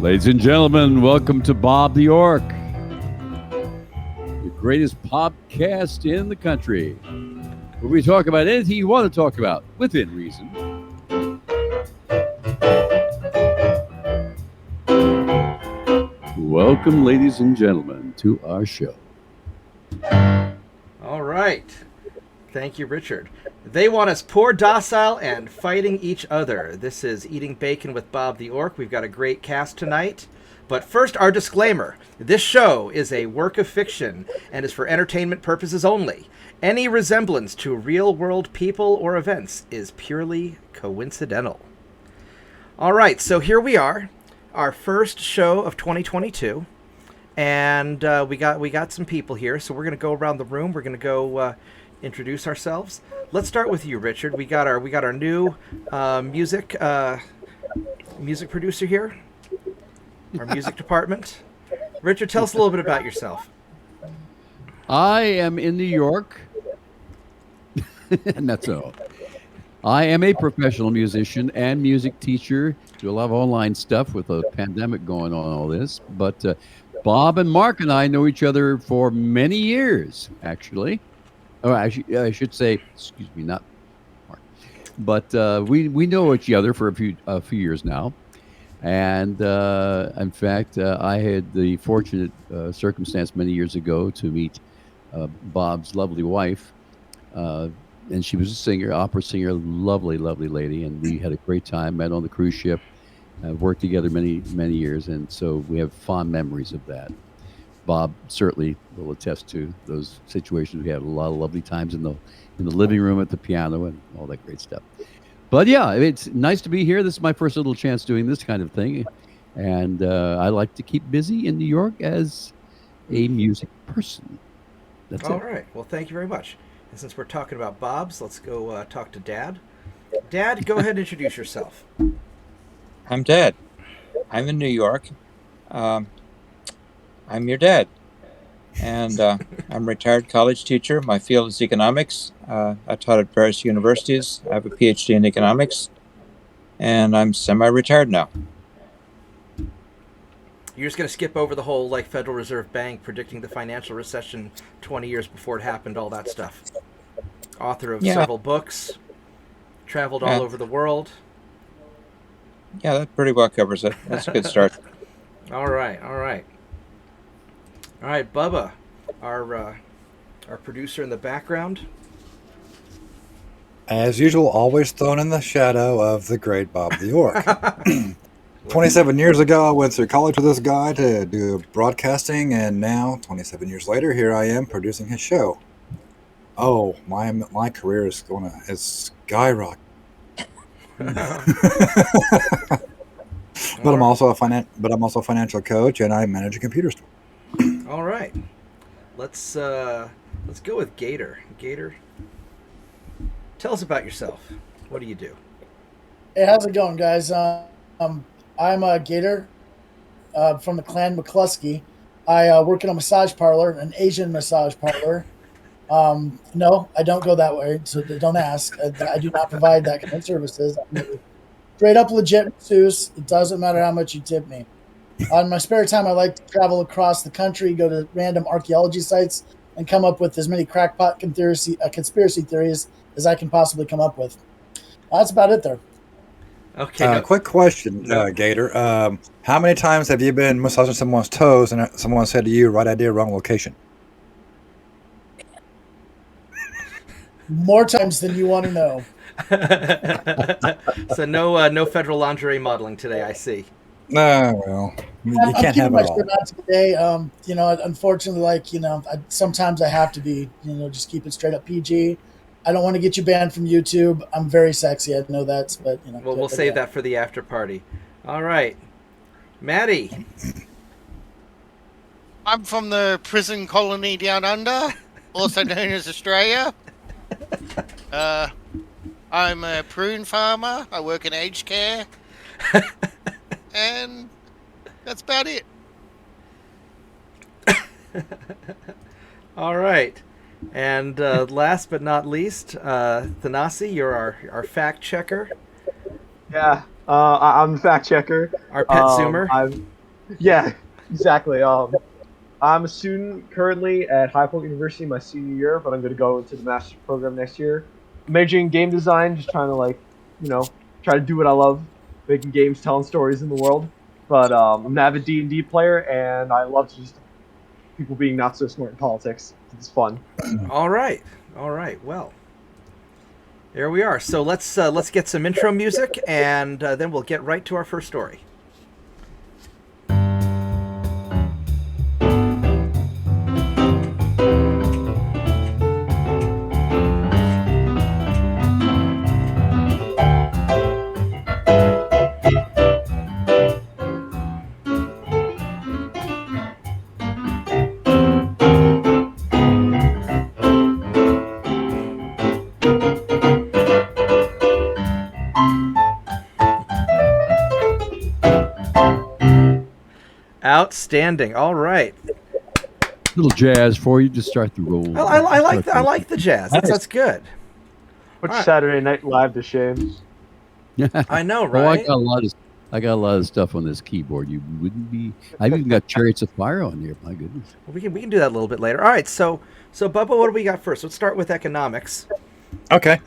Ladies and gentlemen, welcome to Bobtheorc, the greatest podcast in the country, where we talk about anything you want to talk about, within reason. Welcome, ladies and gentlemen, to our show. All right. Thank you, Richard. They want us poor, docile, and fighting each other. This is Eating Bacon with Bobtheorc. We've got a great cast tonight. But first, our disclaimer. This show is a work of fiction and is for entertainment purposes only. Any resemblance to real-world people or events is purely coincidental. All right, so here we are, our first show of 2022. And we got some people here, so we're going to go around the room. We're going to go introduce ourselves. Let's start with you, Richard. We got our new music producer here, our music department. Richard, tell us a little bit about yourself. I am in New York, and that's all. I am a professional musician and music teacher. Do a lot of online stuff with the pandemic going on, all this. But Bob and Mark and I know each other for many years, actually. Oh, I should say, excuse me, not Mark. But we know each other for a few years now. And in fact, I had the fortunate circumstance many years ago to meet Bob's lovely wife. And she was a singer, opera singer, lovely, lovely lady. And we had a great time, met on the cruise ship, worked together many, many years. And so we have fond memories of that. Bob certainly will attest to those situations. We had a lot of lovely times in the living room at the piano and all that great stuff. But yeah, it's nice to be here. This is my first little chance doing this kind of thing. And I like to keep busy in New York as a music person. That's All it. right. Well, thank you very much. And since we're talking about Bob's, let's go talk to Dad. Dad, go ahead and introduce yourself. I'm Dad. I'm in New York. I'm your dad. And I'm a retired college teacher. My field is economics. I taught at various universities. I have a PhD in economics. And I'm semi-retired now. You're just going to skip over the whole Federal Reserve Bank predicting the financial recession 20 years before it happened, all that stuff. Author of several books, traveled all over the world. Yeah, that pretty well covers it. That's a good start. All right. All right, Bubba, our producer in the background. As usual, always thrown in the shadow of the great Bobtheorc. 27 years ago, I went through college with this guy to do broadcasting, and now, 27 years later, here I am producing his show. Oh, my career is skyrocket. But I'm also a financial coach, and I manage a computer store. All right, let's go with Gator. Gator, tell us about yourself. What do you do? Hey, how's it going, guys? I'm a Gator from the clan McCluskey. I work in a massage parlor, an Asian massage parlor. No, I don't go that way, so don't ask. I do not provide that kind of services. I'm straight up legit masseuse. It doesn't matter how much you tip me. On my spare time, I like to travel across the country, go to random archaeology sites, and come up with as many crackpot conspiracy theories as I can possibly come up with. That's about it there. Okay. Quick question, Gator. How many times have you been massaging someone's toes and someone said to you, right idea, wrong location? More times than you want to know. So no federal lingerie modeling today, I see. No, well, you can't have it all. Today, unfortunately, sometimes I have to be, just keep it straight up PG. I don't want to get you banned from YouTube. I'm very sexy. I know that, but Well, we'll save that for the after party. All right, Maddie. I'm from the prison colony down under, also known as Australia. I'm a prune farmer. I work in aged care. And that's about it. All right. And last but not least, Thanasi, you're our fact checker. Yeah. I'm the fact checker. Our pet Zoomer. Yeah, exactly. I'm a student currently at High Point University, my senior year, but I'm going to go into the master's program next year. Majoring in game design, just trying to try to do what I love, making games, telling stories in the world. But I'm an avid D&D player, and I love to just people being not so smart in politics. It's fun. All right. Well, there we are. So let's get some intro music, and then we'll get right to our first story. Outstanding. All right. Little jazz for you to start the roll. I like the jazz. That's good. Which All right. Saturday Night Live to shame. I know, Oh, right? I got a lot of stuff on this keyboard. You wouldn't be. I've even got Chariots of Fire on here. My goodness. Well, we can do that a little bit later. All right. So Bubba, what do we got first? Let's start with economics. Okay.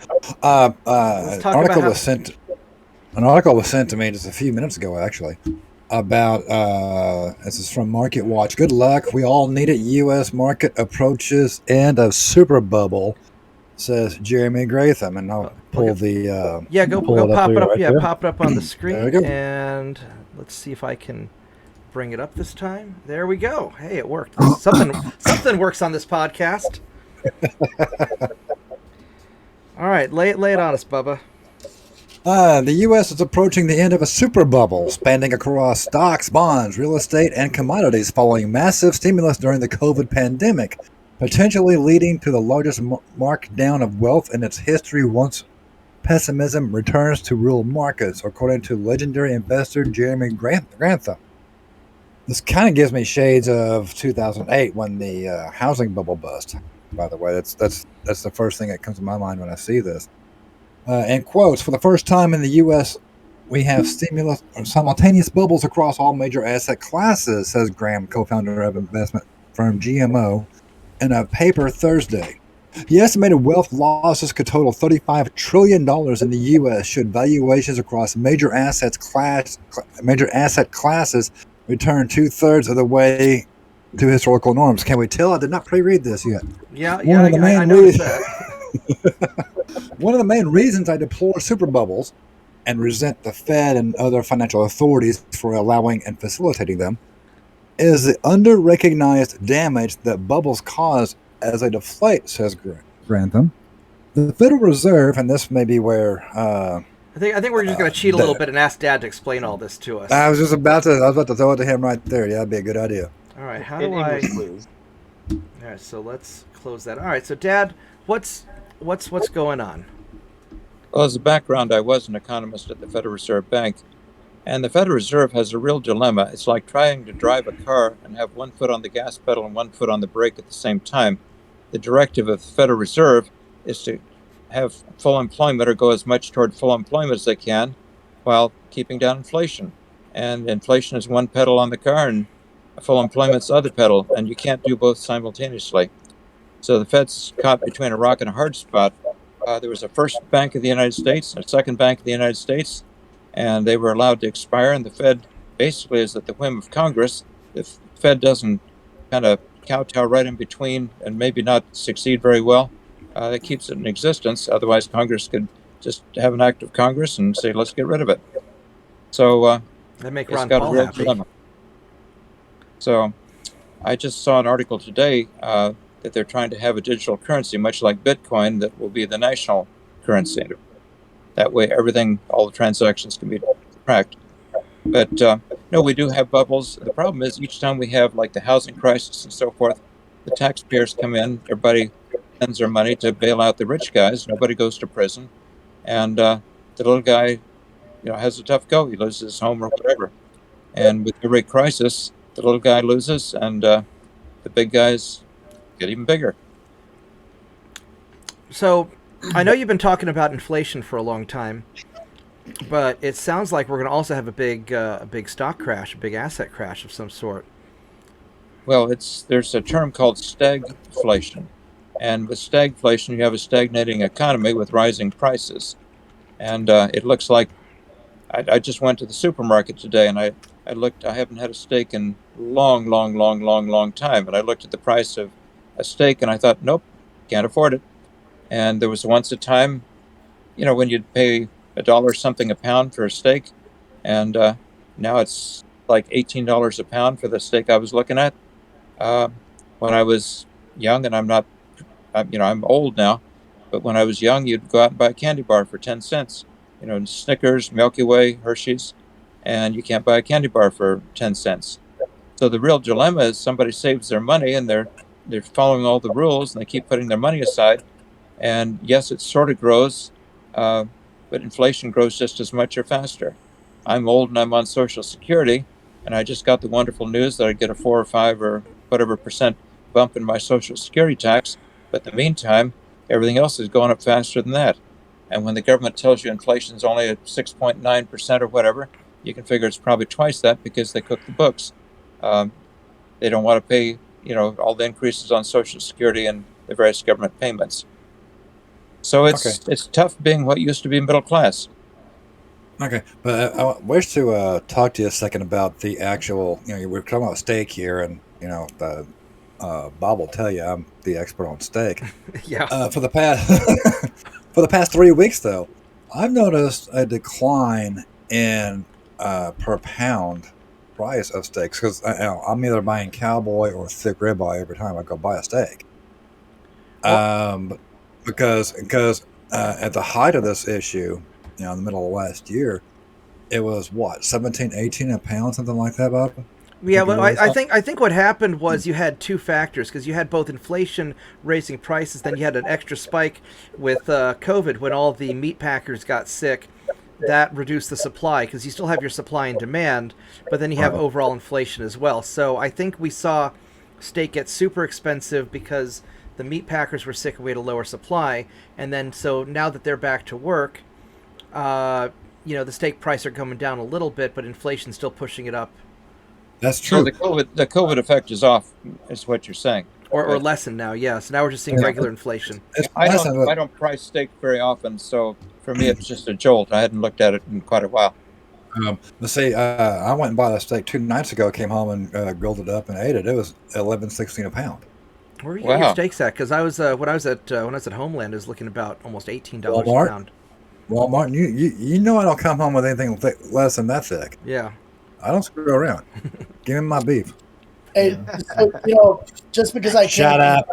Let's An talk article about was sent. An article was sent to me just a few minutes ago, actually, about this is from Market Watch. Good luck. We all need it. U.S. market approaches end of super bubble, says Jeremy Gratham, and I'll pull the go pull pop it up. right Yeah, there. pop it up on the There screen, we go. and let's see if I can bring it up this time. There we go. Hey, it worked. Something works on this podcast. All right, lay it on us, Bubba. The U.S. is approaching the end of a super bubble, spanning across stocks, bonds, real estate, and commodities following massive stimulus during the COVID pandemic, potentially leading to the largest markdown of wealth in its history once pessimism returns to real markets, according to legendary investor Jeremy Grantham. This kind of gives me shades of 2008 when the housing bubble bust. By the way, that's the first thing that comes to my mind when I see this. In quotes, for the first time in the U.S., we have simultaneous bubbles across all major asset classes, says Graham, co-founder of investment firm GMO, in a paper Thursday. The estimated wealth losses could total $35 trillion in the U.S. should valuations across major asset classes return 2/3 of the way to historical norms. Can we tell? I did not pre-read this yet. Yeah, I noticed that. One of the main reasons I deplore super bubbles and resent the Fed and other financial authorities for allowing and facilitating them is the under-recognized damage that bubbles cause as they deflate, says Grantham. The Federal Reserve, and this may be where I think we're just going to cheat a little bit and ask Dad to explain all this to us. I was about to throw it to him right there. Yeah, that'd be a good idea. All right, how In do I? English, please. All right, so let's close that. All right, so Dad, what's going on? Well, as a background, I was an economist at the Federal Reserve Bank, and the Federal Reserve has a real dilemma. It's like trying to drive a car and have one foot on the gas pedal and one foot on the brake at the same time. The directive of the Federal Reserve is to have full employment or go as much toward full employment as they can while keeping down inflation. And inflation is one pedal on the car and full employment's the other pedal, and you can't do both simultaneously. So the Fed's caught between a rock and a hard spot. There was a first bank of the United States and a second bank of the United States, and they were allowed to expire, and the Fed basically is at the whim of Congress. If the Fed doesn't kind of kowtow right in between and maybe not succeed very well, that keeps it in existence. Otherwise, Congress could just have an act of Congress and say, let's get rid of it. So That make it's Ron got Paul a real happy. dilemma. So I just saw an article today that they're trying to have a digital currency, much like Bitcoin, that will be the national currency. That way, all the transactions can be tracked. But no, we do have bubbles. The problem is each time we have like the housing crisis and so forth, the taxpayers come in, everybody spends their money to bail out the rich guys. Nobody goes to prison. And the little guy, has a tough go. He loses his home or whatever. And with every crisis, the little guy loses and the big guys get even bigger. So I know you've been talking about inflation for a long time. But it sounds like we're going to also have a big stock crash, a big asset crash of some sort. Well, there's a term called stagflation, and with stagflation, you have a stagnating economy with rising prices. And it looks like I just went to the supermarket today, and I looked. I haven't had a steak in long, long, long, long, long time, and I looked at the price of a steak, and I thought, nope, can't afford it. And there was once a time, when you'd pay $1 something a pound for a steak, and now it's like $18 a pound for the steak I was looking at. Uh, when I was young, and I'm old now, but when I was young, you'd go out and buy a candy bar for 10 cents, Snickers, Milky Way, Hershey's, and you can't buy a candy bar for 10 cents. So the real dilemma is somebody saves their money and they're following all the rules and they keep putting their money aside. And yes, it sort of grows, but inflation grows just as much or faster. I'm old and I'm on Social Security, and I just got the wonderful news that I get a 4 or 5 or whatever percent bump in my Social Security tax. But in the meantime, everything else is going up faster than that. And when the government tells you inflation is only at 6.9% or whatever, you can figure it's probably twice that because they cook the books. They don't want to pay, all the increases on Social Security and the various government payments. So it's tough being what used to be middle class. Okay, but I wish to talk to you a second about the actual. We're talking about steak here, and Bob will tell you I'm the expert on steak. Yeah. For the past 3 weeks, though, I've noticed a decline in per pound price of steaks because I'm either buying cowboy or thick ribeye every time I go buy a steak. Because at the height of this issue, in the middle of last year, it was what 17, 18 a pound, something like that, Bob. Yeah, well, I think what happened was you had two factors because you had both inflation raising prices, then you had an extra spike with COVID when all the meat packers got sick. That reduced the supply because you still have your supply and demand, but then you have overall inflation as well. So I think we saw steak get super expensive because the meat packers were sick and we had a lower supply, and then so now that they're back to work, the steak prices are coming down a little bit, but inflation's still pushing it up. That's true. So the COVID effect is off, is what you're saying, or lessened now. Yeah, so now we're just seeing regular inflation. I don't price steak very often, so for me it's just a jolt. I hadn't looked at it in quite a while. Let's see. I went and bought a steak 2 nights ago. Came home and grilled it up and ate it. It was $11.16 a pound. Where are you getting your steaks at? Because I was when I was at Homeland, it was looking about almost $18 a pound. Walmart. You know I don't come home with anything less than that thick. Yeah. I don't screw around. Give me my beef. Hey, so, just because I shut up.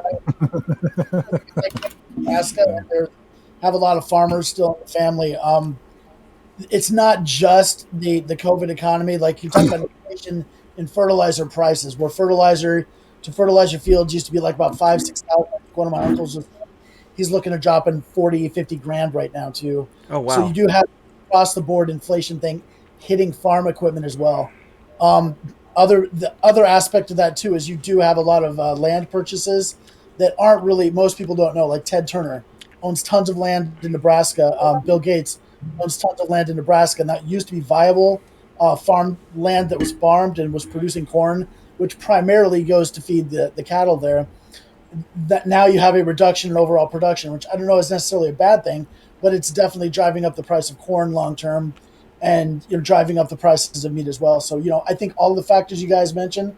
Alaska, have a lot of farmers still in the family. It's not just the COVID economy. Like you talk about inflation in fertilizer prices, where fertilizer fields used to be like about 5,000-6,000. One of my uncles, he's looking at dropping 40-50 grand right now too. Oh wow! So you do have across the board inflation thing hitting farm equipment as well. The other aspect of that too is you do have a lot of land purchases that aren't really, most people don't know. Like Ted Turner owns tons of land in Nebraska. Bill Gates owns tons of land in Nebraska, and that used to be viable farm land that was farmed and was producing corn, which primarily goes to feed the cattle there. That now you have a reduction in overall production, which I don't know is necessarily a bad thing, but it's definitely driving up the price of corn long term, and driving up the prices of meat as well. So I think all the factors you guys mentioned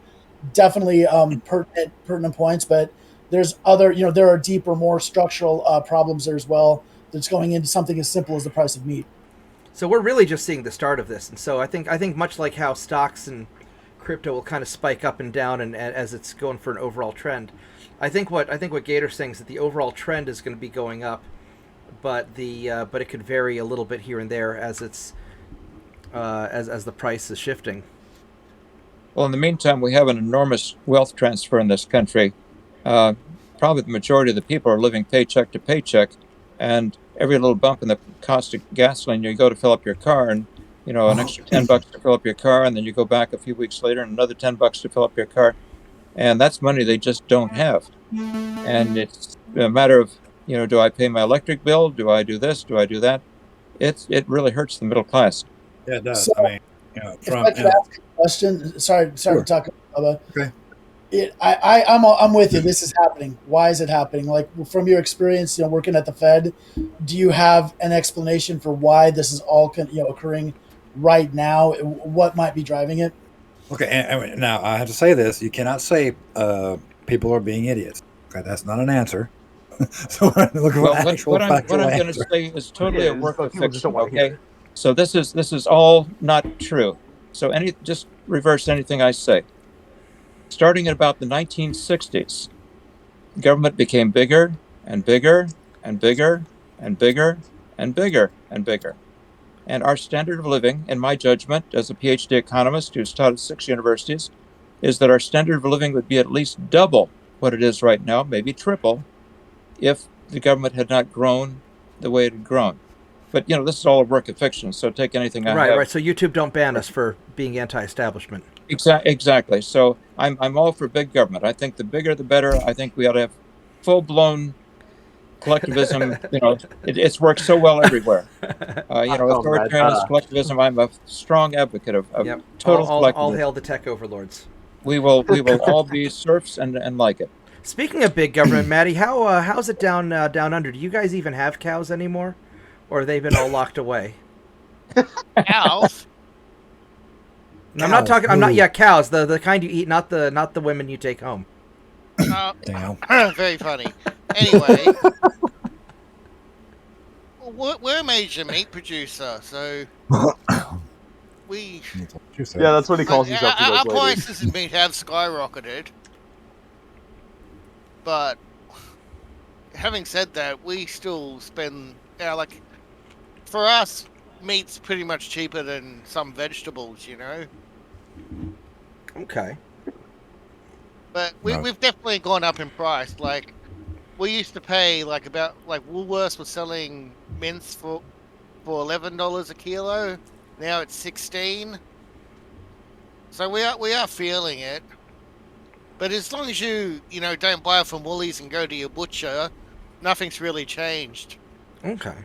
definitely pertinent points, but there's other there are deeper, more structural problems there as well that's going into something as simple as the price of meat. So we're really just seeing the start of this, and so I think much like how stocks and crypto will kind of spike up and down, and as it's going for an overall trend, I think what Gator's saying is that the overall trend is going to be going up, but it could vary a little bit here and there as it's as the price is shifting. Well, in the meantime, we have an enormous wealth transfer in this country. Probably the majority of the people are living paycheck to paycheck, and every little bump in the cost of gasoline, you go to fill up your car, and an extra $10 to fill up your car, and then you go back a few weeks later and another $10 to fill up your car, and that's money they just don't have. And it's a matter of do I pay my electric bill? Do I do this? Do I do that? it really hurts the middle class. Yeah, it does. So, I mean, if I could ask a question, sorry Sure. to talk about Okay. I'm with you. This is happening. Why is it happening? Like from your experience, working at the Fed, do you have an explanation for why this is all occurring right now? What might be driving it? Okay, and now I have to say this: you cannot say people are being idiots. Okay, that's not an answer. So we're looking for Well, actual what I'm factual going to answer. say is totally a Yeah, work but of people just fiction. don't want to hear Okay, it. so this is all not true. So just reverse anything I say. Starting at about the 1960s, government became bigger and bigger and bigger and bigger and bigger and bigger. And our standard of living, in my judgment, as a PhD economist who's taught at 6 universities, is that our standard of living would be at least double what it is right now, maybe triple, if the government had not grown the way it had grown. But this is all a work of fiction, so take anything I have. Right. So YouTube don't ban us for being anti-establishment. Exactly. So I'm all for big government. I think the bigger the better. I think we ought to have full-blown collectivism. It's worked so well everywhere. Authoritarianist collectivism. I'm a strong advocate of Yep. total All collectivism. hail the tech overlords. We will all be serfs and like it. Speaking of big government, Maddie, how's it down under? Do you guys even have cows anymore, or have they been all locked away? Cows? I'm not talking. I'm not. Yeah, cows. The kind you eat, not the women you take home. Damn. Very funny. Anyway, we're a major meat producer, so we. Yeah, that's what he calls himself. Our prices in meat have skyrocketed. But having said that, we still spend for us, meat's pretty much cheaper than some vegetables, Okay. But we've definitely gone up in price. Like we used to pay Woolworths was selling mince for $11 a kilo. Now it's 16. So we are feeling it. But as long as you don't buy it from Woolies and go to your butcher, nothing's really changed. Okay.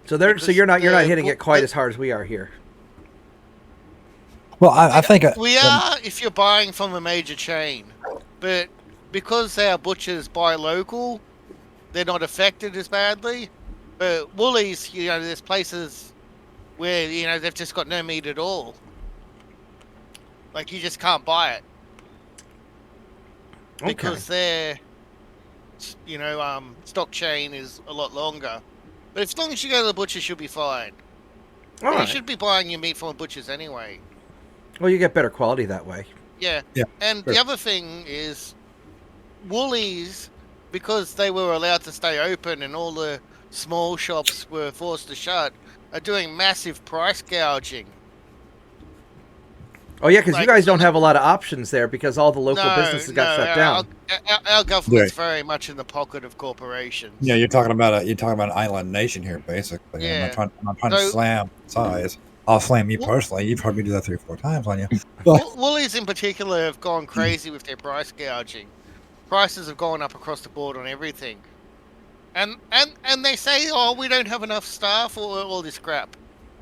So you're not hitting it quite as hard as we are here. Well, I think we are if you're buying from a major chain, but because our butchers buy local, they're not affected as badly. But Woolies, there's places where they've just got no meat at all. Like you just can't buy it. Because their, stock chain is a lot longer. But as long as you go to the butcher, you'll be fine. You should be buying your meat from a butcher's anyway. Well, you get better quality that way. Yeah. Yeah. And Sure. the other thing is, Woolies, because they were allowed to stay open and all the small shops were forced to shut, are doing massive price gouging. Oh yeah, because you guys don't have a lot of options there because all the local businesses got shut down. Our government's very much in the pocket of corporations. Yeah, you're talking about an island nation here, basically. Yeah. I'm not trying to slam size. I'll slam you personally. You've heard me do that 3 or 4 times on you. But Woolies in particular have gone crazy with their price gouging. Prices have gone up across the board on everything. And they say, we don't have enough staff or all this crap.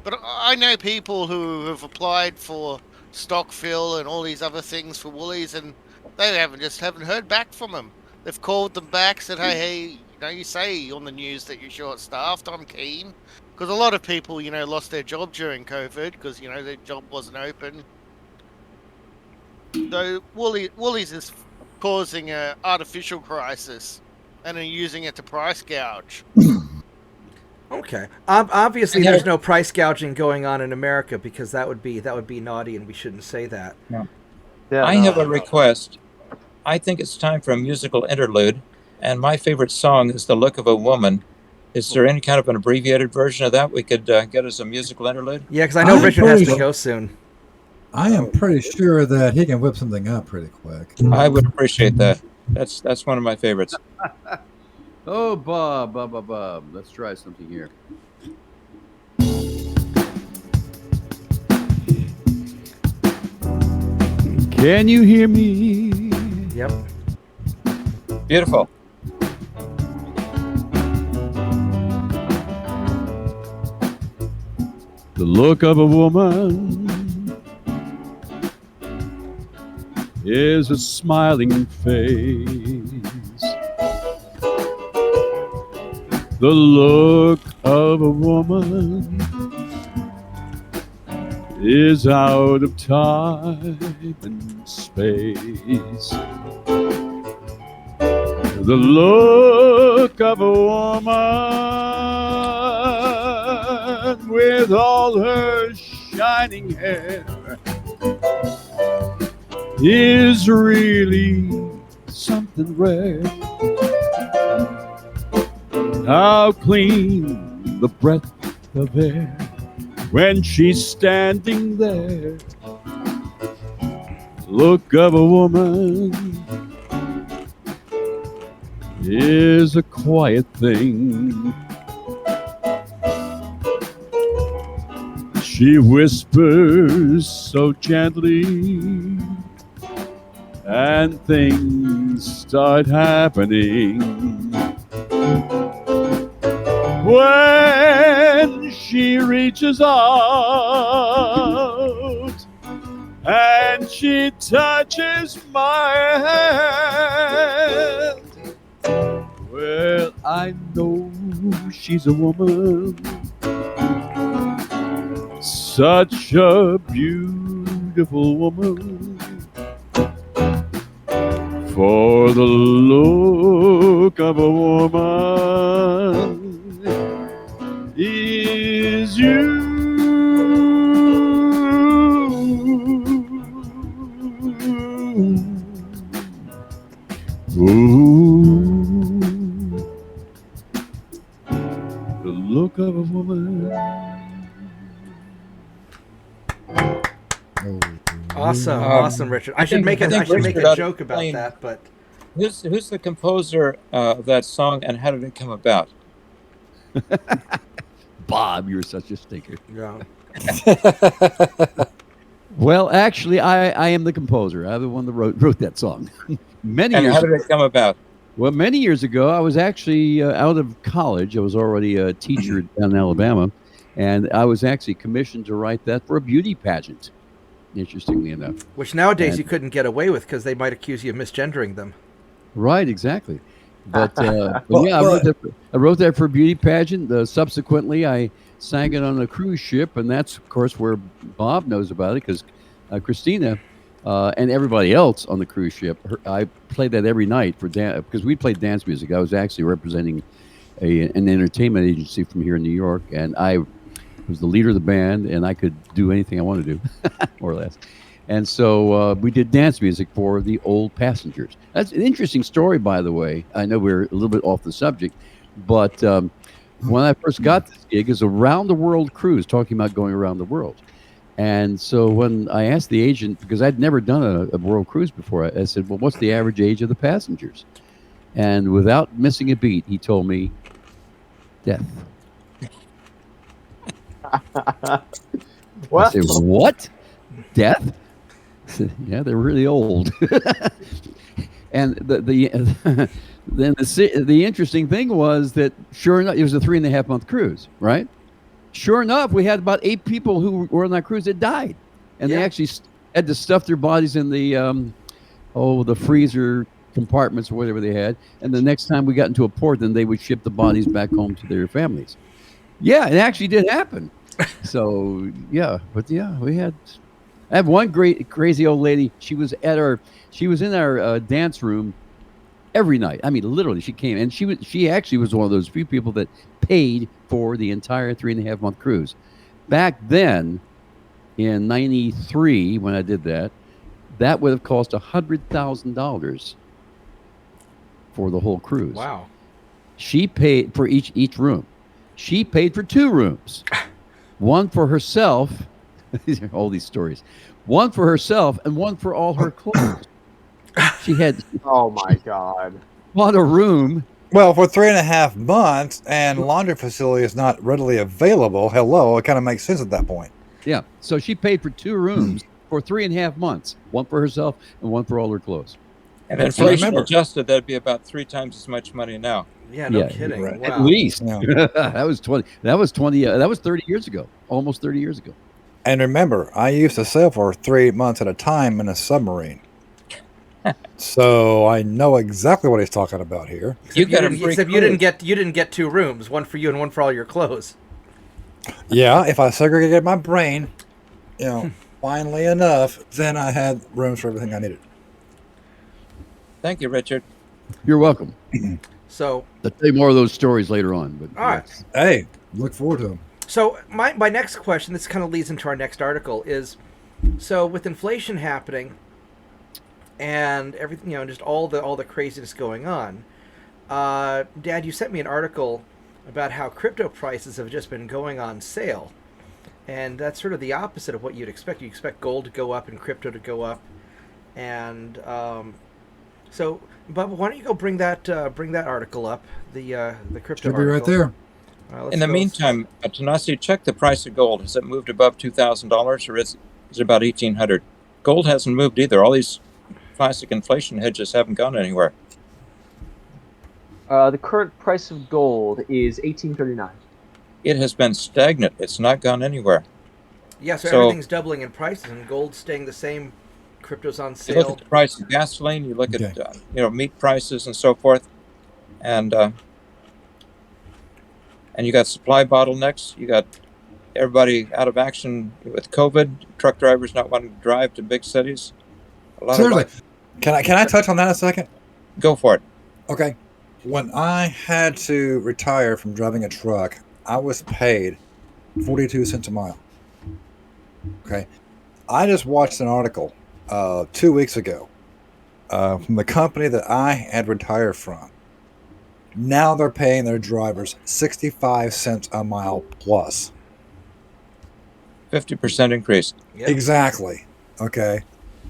But I know people who have applied for stock fill and all these other things for Woolies, and they haven't heard back from them. They've called them back, said, hey, you say on the news that you're short-staffed. I'm keen. Because a lot of people, lost their job during COVID because, their job wasn't open. So Woolies is causing an artificial crisis and are using it to price gouge. Okay. Obviously, there's no price gouging going on in America because that would be naughty, and we shouldn't say that. No. Yeah, I have a request. I think it's time for a musical interlude, and my favorite song is "The Look of a Woman." Is there any kind of an abbreviated version of that we could get as a musical interlude? Yeah, because I know Richard has to go soon. I am pretty sure that he can whip something up pretty quick. I would appreciate that. That's one of my favorites. Oh, Bob. Let's try something here. Can you hear me? Yep. Beautiful. The look of a woman is a smiling face. The look of a woman is out of time and space. The look of a woman with all her shining hair is really something rare. How clean the breath of air when she's standing there. Look of a woman is a quiet thing. She whispers so gently, and things start happening. When she reaches out and she touches my hand, well, I know she's a woman, such a beautiful woman. For the look of a woman is you. Ooh, the look of a woman. Awesome, awesome, Richard. I should make a Richard joke about explained- that, but Who's the composer of that song, and how did it come about? Bob, you're such a stinker. yeah. Well, actually, I am the composer. I'm the one that wrote that song. Many And years how did it come about? Well, many years ago, I was actually out of college. I was already a teacher down in Alabama, and I was actually commissioned to write that for a beauty pageant, interestingly enough. Which nowadays And- you couldn't get away with because they might accuse you of misgendering them. Right, exactly. But yeah, I wrote that for a beauty pageant. Subsequently, I sang it on a cruise ship, and that's, of course, where Bob knows about it, because Christina and everybody else on the cruise ship, I played that every night for because we played dance music. I was actually representing an entertainment agency from here in New York, and I was the leader of the band, and I could do anything I wanted to do, more or less. And so we did dance music for the old passengers. That's an interesting story, by the way. I know we're a little bit off the subject, but when I first got this gig, it was a round-the-world cruise, talking about going around the world. And so when I asked the agent, because I'd never done a world cruise before, I said, well, what's the average age of the passengers? And without missing a beat, he told me, death. Well, I said, what? Death? I said, yeah, they're really old. And then the interesting thing was that, sure enough, it was a 3.5 month cruise, right? Sure enough, we had about 8 people who were on that cruise that died, and they actually had to stuff their bodies in the freezer compartments or whatever they had. And the next time we got into a port, then they would ship the bodies back home to their families. Yeah, it actually did happen. So yeah, but yeah, I have one crazy old lady. She was in our dance room every night. I mean, literally, she came, and she actually was one of those few people that paid for the entire 3.5 month cruise. Back then, in '93, when I did that would have cost $100,000 for the whole cruise. Wow. She paid for each room. She paid for 2 rooms, one for herself. These are all these stories. One for herself and one for all her clothes. She had oh my God. bought a room. Well, for 3.5 months and laundry facility is not readily available, hello, it kind of makes sense at that point. Yeah. So she paid for 2 rooms for 3.5 months, one for herself and one for all her clothes. And inflation remember- adjusted, that'd be about 3 times as much money now. Yeah, no Yeah, kidding. right. Wow. At least. Yeah. That was 20. That was 20. That was 30 years ago. Almost 30 years ago. And remember, I used to sail for 3 months at a time in a submarine. So I know exactly what he's talking about here. You got a free Except you didn't get 2 rooms, one for you and one for all your clothes. Yeah, if I segregated my brain, finally enough, then I had rooms for everything I needed. Thank you, Richard. You're welcome. So, I'll tell you more of those stories later on. But all right. yes. Hey, look forward to them. So my next question, this kind of leads into our next article, is so with inflation happening and everything, just all the craziness going on. Dad, you sent me an article about how crypto prices have just been going on sale, and that's sort of the opposite of what you'd expect. You expect gold to go up and crypto to go up, and so Bubba, why don't you go bring that article up, the crypto Should be right article. there. Let's In the go. meantime, Tanasi, check the price of gold. Has it moved above $2,000 or is it about $1,800? Gold hasn't moved either. All these classic inflation hedges haven't gone anywhere. The current price of gold is $18.39. It has been stagnant. It's not gone anywhere. Yeah, so So- everything's doubling in prices and gold's staying the same. Crypto's on You look sale. at the price of gasoline. You look Okay. at meat prices and so forth, and you got supply bottlenecks. You got everybody out of action with COVID. Truck drivers not wanting to drive to big cities. A lot Seriously, of can I touch on that a second? go for it. Okay. When I had to retire from driving a truck, I was paid 42 cents a mile. Okay. I just watched an article 2 weeks ago from the company that I had retired from. Now they're paying their drivers 65 cents a mile plus. 50% increase. Yep. Exactly. Okay.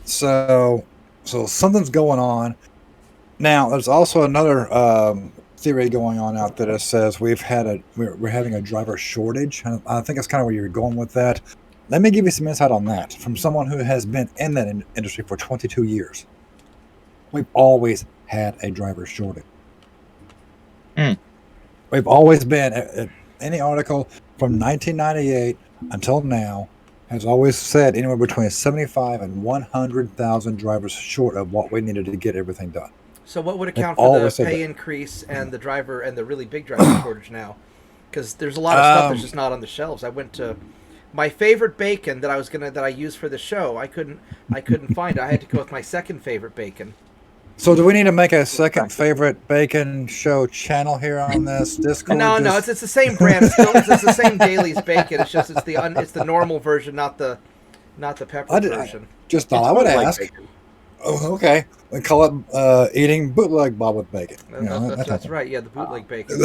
So something's going on. Now, there's also another theory going on out there that says we're having a driver shortage. And I think that's kind of where you're going with that. Let me give you some insight on that from someone who has been in that industry for 22 years. We've always had a driver shortage. We've always been, any article from 1998 until now has always said anywhere between 75 and 100,000 drivers short of what we needed to get everything done. So what would They've account for the always said pay that. increase and the driver and the really big driver shortage now? Because there's a lot of stuff that's just not on the shelves. I went to my favorite bacon that I used for the show. I couldn't find it. I had to go with my second favorite bacon. So do we need to make a second favorite bacon show channel here on this Discord? No, it's the same brand. It's the same Dailies bacon. It's just it's the normal version, not the pepper version. Just thought I would ask. Oh, okay. We call it eating bootleg Bob with bacon. That's right. Yeah, the bootleg bacon.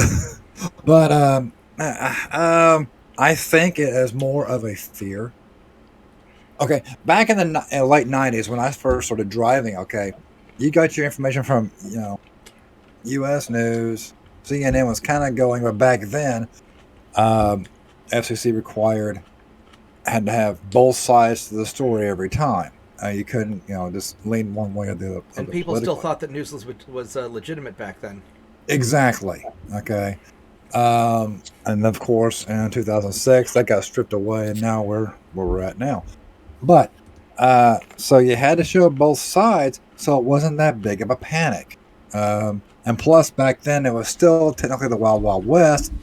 But I think it is more of a fear. Okay, back in the late 90s when I first started driving, okay, you got your information from, U.S. News, CNN was kind of going, but back then, FCC had to have both sides to the story every time. You couldn't, just lean one way or the other. And people still thought that news was legitimate back then. Exactly. Okay. And of course, in 2006, that got stripped away, and now where we're at now. But so you had to show both sides, so it wasn't that big of a panic. And plus, back then, it was still technically the Wild Wild West,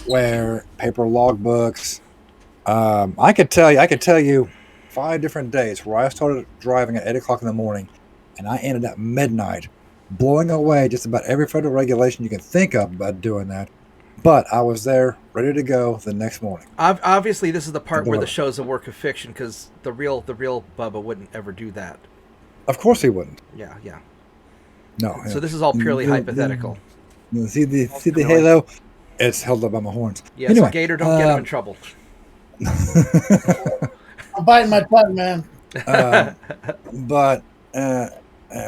where paper logbooks. I could tell you 5 different days where I started driving at 8 o'clock in the morning, and I ended at midnight, blowing away just about every federal regulation you can think of about doing that. But I was there, ready to go the next morning. Obviously, this is the part where the show's a work of fiction, because the real Bubba wouldn't ever do that. Of course he wouldn't. Yeah. No. So this is all purely hypothetical. See the halo? It's held up by my horns. Yeah, Anyway, so Gator, don't get him in trouble. I'm biting my tongue, man. But a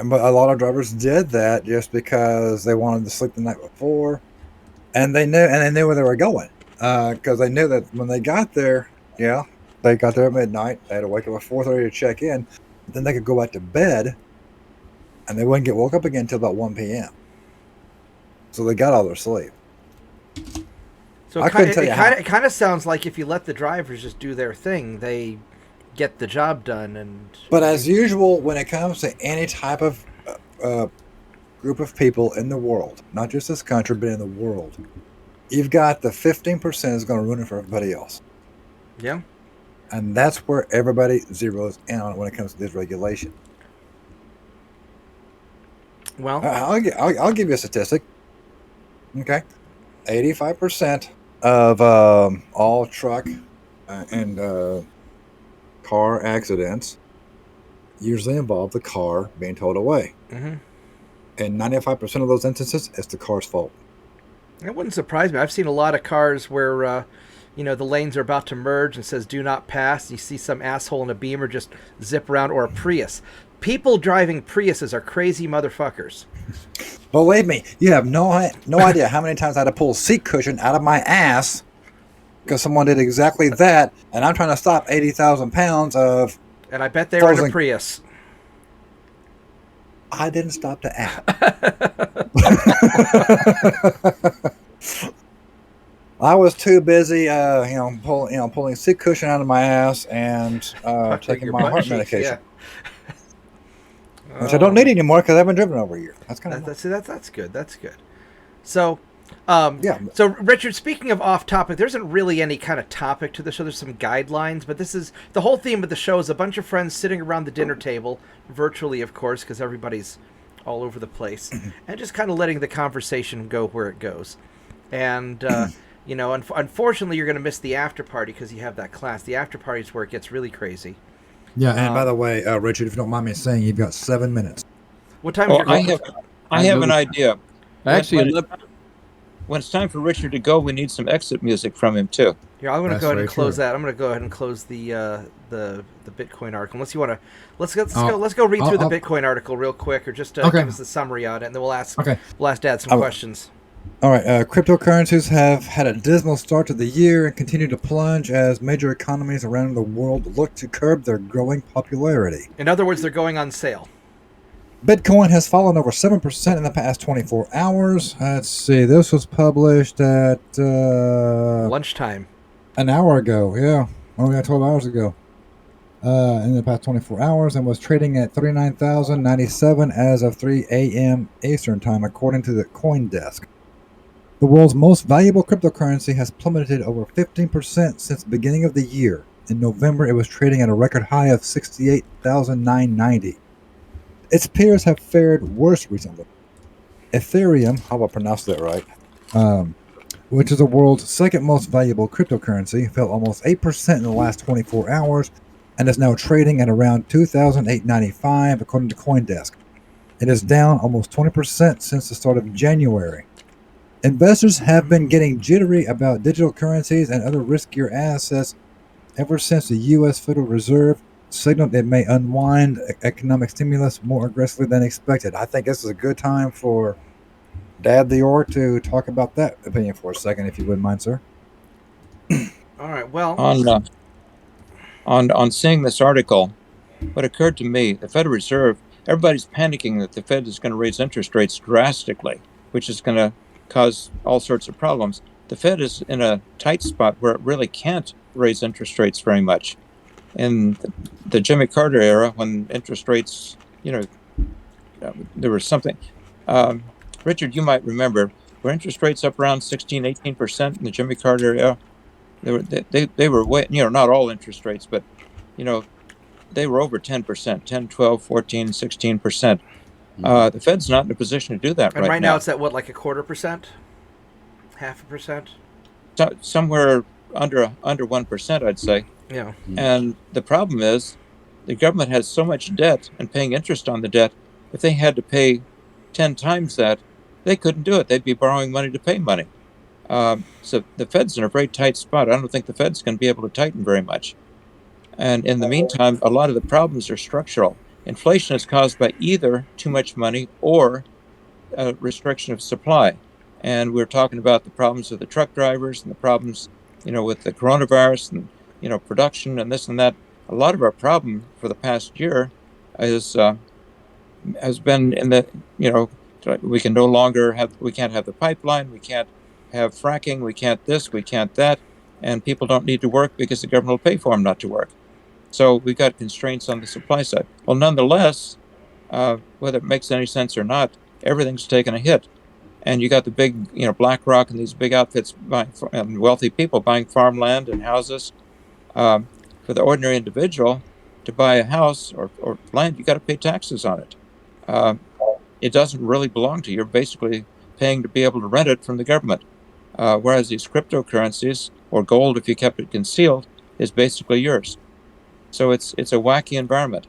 lot of drivers did that just because they wanted to sleep the night before, and they knew where they were going, because they knew that when they got there, they got there at midnight. They had to wake up at 4:30 to check in. Then they could go back to bed and they wouldn't get woke up again until about 1 p.m. So they got all their sleep. So I couldn't tell you how. it kind of sounds like if you let the drivers just do their thing, they get the job done. And But as usual, when it comes to any type of group of people in the world, not just this country, but in the world, you've got the 15% is going to ruin it for everybody else. yeah, And that's where everybody zeroes in on it when it comes to this regulation. well, I'll give you a statistic. Okay. 85% of all truck and car accidents usually involve the car being towed away. mhm. And 95% of those instances, it's the car's fault. It wouldn't surprise me. I've seen a lot of cars where, the lanes are about to merge and says "Do not pass." You see some asshole in a Beamer just zip around, or a Prius. People driving Priuses are crazy motherfuckers. Believe me, you have no idea how many times I had to pull a seat cushion out of my ass because someone did exactly that, and I'm trying to stop 80,000 pounds of. And I bet they were in a Frozen. Prius. I didn't stop to act. I was too busy, pulling seat cushion out of my ass and taking Your my butt heart cheeks, medication, yeah. which I don't need anymore because I haven't driven over a year. That's kind of That's good. That's good. So, yeah. So Richard, speaking of off topic, there isn't really any kind of topic to the show. There's some guidelines, but this is the whole theme of the show is a bunch of friends sitting around the dinner table, virtually, of course, because everybody's all over the place, and just kind of letting the conversation go where it goes. And unfortunately, you're going to miss the after party because you have that class. The after party is where it gets really crazy. Yeah, and by the way, Richard, if you don't mind me saying, you've got 7 minutes. What time? Well, is your I have an idea. Actually, When it's time for Richard to go, we need some exit music from him too. Here, I'm going to That's go ahead and very close true. that. I'm going to go ahead and close the Bitcoin article. Unless you want to, let's go read through the Bitcoin article real quick, or just Okay. give us the summary on it, and then we'll ask Okay. Dad some questions. All right, cryptocurrencies have had a dismal start to the year and continue to plunge as major economies around the world look to curb their growing popularity. In other words, they're going on sale. Bitcoin has fallen over 7% in the past 24 hours. Let's see, this was published at Lunchtime. an hour ago. Yeah, only 12 hours ago. In the past 24 hours, and was trading at 39,097 as of 3 a.m. Eastern Time, according to the CoinDesk. The world's most valuable cryptocurrency has plummeted over 15% since the beginning of the year. In November, it was trading at a record high of 68,990. Its peers have fared worse recently. Ethereum, how I pronounce that right, which is the world's second most valuable cryptocurrency, fell almost 8% in the last 24 hours and is now trading at around 2,895 according to CoinDesk. It is down almost 20% since the start of January. Investors have been getting jittery about digital currencies and other riskier assets ever since the U.S. Federal Reserve signaled it may unwind economic stimulus more aggressively than expected. I think this is a good time for Dad the Orc to talk about that opinion for a second, if you wouldn't mind, sir. All right. Well, On seeing this article, what occurred to me, the Federal Reserve, everybody's panicking that the Fed is going to raise interest rates drastically, which is going to cause all sorts of problems. The Fed is in a tight spot where it really can't raise interest rates very much. In the Jimmy Carter era, when interest rates, there was something. Richard, you might remember, were interest rates up around 16, 18% in the Jimmy Carter era? They were way, not all interest rates, but, they were over 10%, 10, 12, 14, 16%. The Fed's not in a position to do that and right now now. it's at what, like 0.25%, 0.5%? Somewhere under 1%, I'd say. Yeah. And the problem is the government has so much debt and paying interest on the debt. If they had to pay 10 times that, they couldn't do it. They'd be borrowing money to pay money. So the Fed's in a very tight spot. I don't think the Fed's going to be able to tighten very much. And in the meantime, a lot of the problems are structural. Inflation is caused by either too much money or a restriction of supply. And we're talking about the problems with the truck drivers and the problems, with the coronavirus and, production and this and that. A lot of our problem for the past year is has been in the, we can no longer have, we can't have the pipeline, we can't have fracking, we can't this, we can't that, and people don't need to work because the government will pay for them not to work. So we've got constraints on the supply side. Well, nonetheless, whether it makes any sense or not, everything's taken a hit. And you got the big, BlackRock and these big outfits and wealthy people buying farmland and houses. For the ordinary individual, to buy a house or land, you got to pay taxes on it. It doesn't really belong to you. You're basically paying to be able to rent it from the government. Whereas these cryptocurrencies, or gold if you kept it concealed, is basically yours. So it's a wacky environment.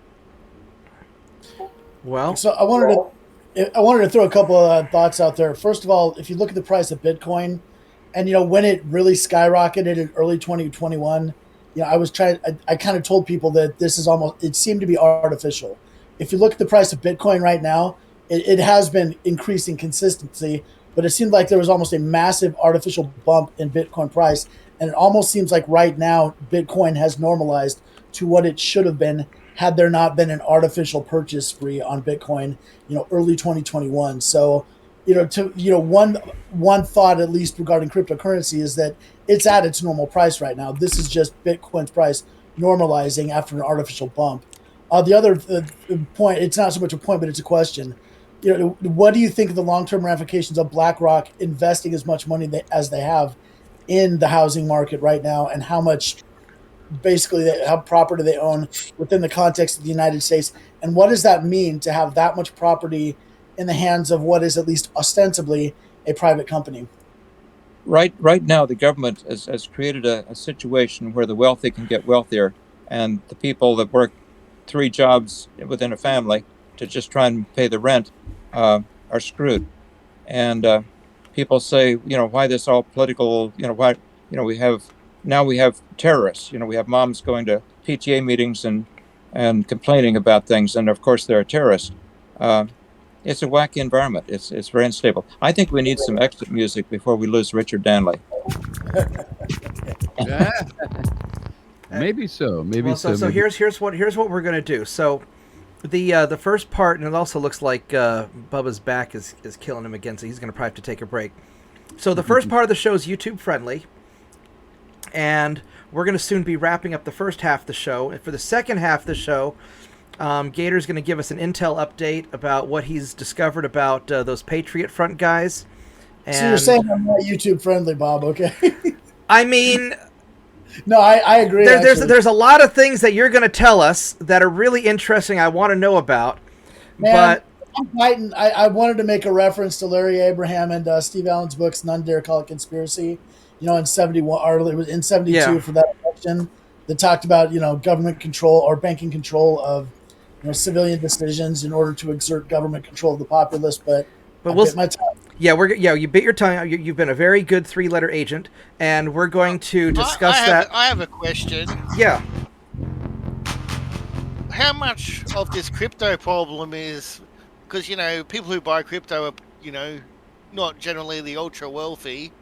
Well, So I wanted to throw a couple of thoughts out there. First of all, if you look at the price of Bitcoin, and when it really skyrocketed in early 2021, I kind of told people that this is it seemed to be artificial. If you look at the price of Bitcoin right now, it has been increasing consistency, but it seemed like there was almost a massive artificial bump in Bitcoin price. And it almost seems like right now Bitcoin has normalized to what it should have been had there not been an artificial purchase spree on Bitcoin, early 2021. So, one thought at least regarding cryptocurrency is that it's at its normal price right now. This is just Bitcoin's price normalizing after an artificial bump. The other point, it's not so much a point, but it's a question. What do you think of the long-term ramifications of BlackRock investing as much money as they have in the housing market right now, and how much basically how property they own within the context of the United States, and what does that mean to have that much property in the hands of what is at least ostensibly a private company? Right now, the government has created a situation where the wealthy can get wealthier, and the people that work 3 jobs within a family to just try and pay the rent are screwed. And people say, why this all political? Why we have terrorists. We have moms going to PTA meetings and complaining about things, and of course they're a terrorist. It's a wacky environment. It's very unstable. I think we need some exit music before we lose Richard Danley. Maybe so. Maybe well, so. So here's what we're gonna do. So the first part, and it also looks like Bubba's back is killing him again, so he's gonna probably have to take a break. So the first part of the show is YouTube friendly, and we're gonna soon be wrapping up the first half of the show. And for the second half of the show, Gator's going to give us an intel update about what he's discovered about those Patriot Front guys. And so you're saying I'm not YouTube friendly, Bob? Okay. I mean, no, I agree. There's a lot of things that you're going to tell us that are really interesting. I want to know about, but I'm fighting. I wanted to make a reference to Larry Abraham and Steve Allen's books, None Dare Call It Conspiracy. In 71, or it was in 72 for that election, that talked about government control or banking control of civilian decisions in order to exert government control of the populace, but we'll bit my tongue. Yeah, you bit your tongue. You've been a very good 3-letter agent, and we're going to discuss that. I have a question. Yeah. How much of this crypto problem is because people who buy crypto are not generally the ultra wealthy.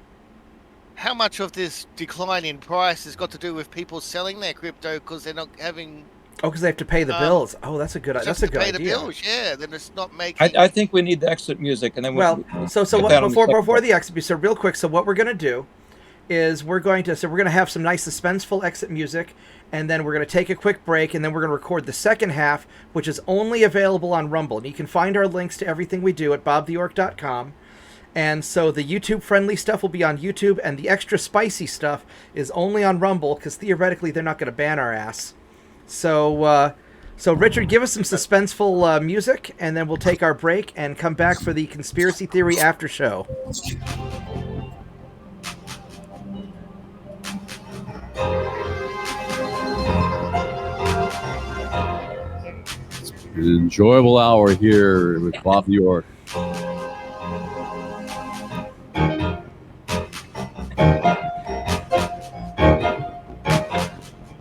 How much of this decline in price has got to do with people selling their crypto because they're not having? Oh, because they have to pay the bills. Oh, that's a good idea. Pay the bills, yeah. Then it's not making. I think we need the exit music, and then before the exit. So real quick. So what we're gonna do is we're gonna have some nice suspenseful exit music, and then we're gonna take a quick break, and then we're gonna record the second half, which is only available on Rumble. And you can find our links to everything we do at bobtheorc.com. And so the YouTube-friendly stuff will be on YouTube, and the extra spicy stuff is only on Rumble, because theoretically they're not going to ban our ass. So Richard, give us some suspenseful music, and then we'll take our break and come back for the conspiracy theory after show. It's an enjoyable hour here with Bobtheorc.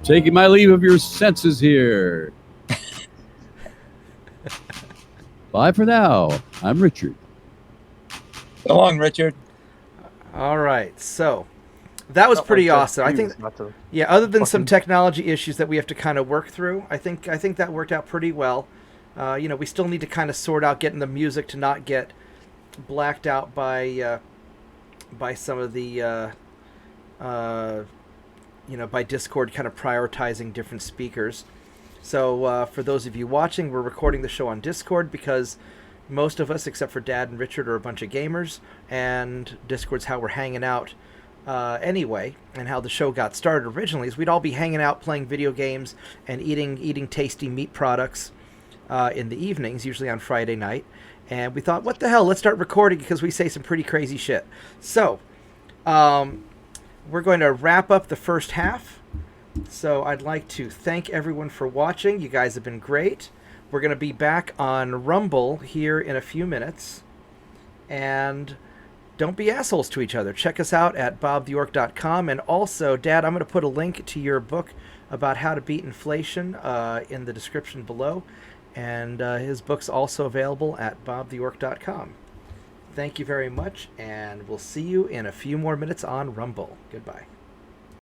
Taking my leave of your senses here. Bye for now. I'm Richard. So long, Richard. All right. So that was pretty awesome. I think, other than some technology issues that we have to kind of work through, I think that worked out pretty well. we still need to kind of sort out getting the music to not get blacked out by some of the by Discord kind of prioritizing different speakers. So for those of you watching, we're recording the show on Discord because most of us, except for Dad and Richard, are a bunch of gamers, and Discord's how we're hanging out anyway, and how the show got started originally is we'd all be hanging out playing video games and eating tasty meat products in the evenings, usually on Friday night. And we thought, what the hell, let's start recording because we say some pretty crazy shit. So we're going to wrap up the first half. So I'd like to thank everyone for watching. You guys have been great. We're going to be back on Rumble here in a few minutes. And don't be assholes to each other. Check us out at bobtheorc.com. And also, Dad, I'm going to put a link to your book about how to beat inflation in the description below. And his book's also available at bobtheorc.com. Thank you very much, and we'll see you in a few more minutes on Rumble. Goodbye.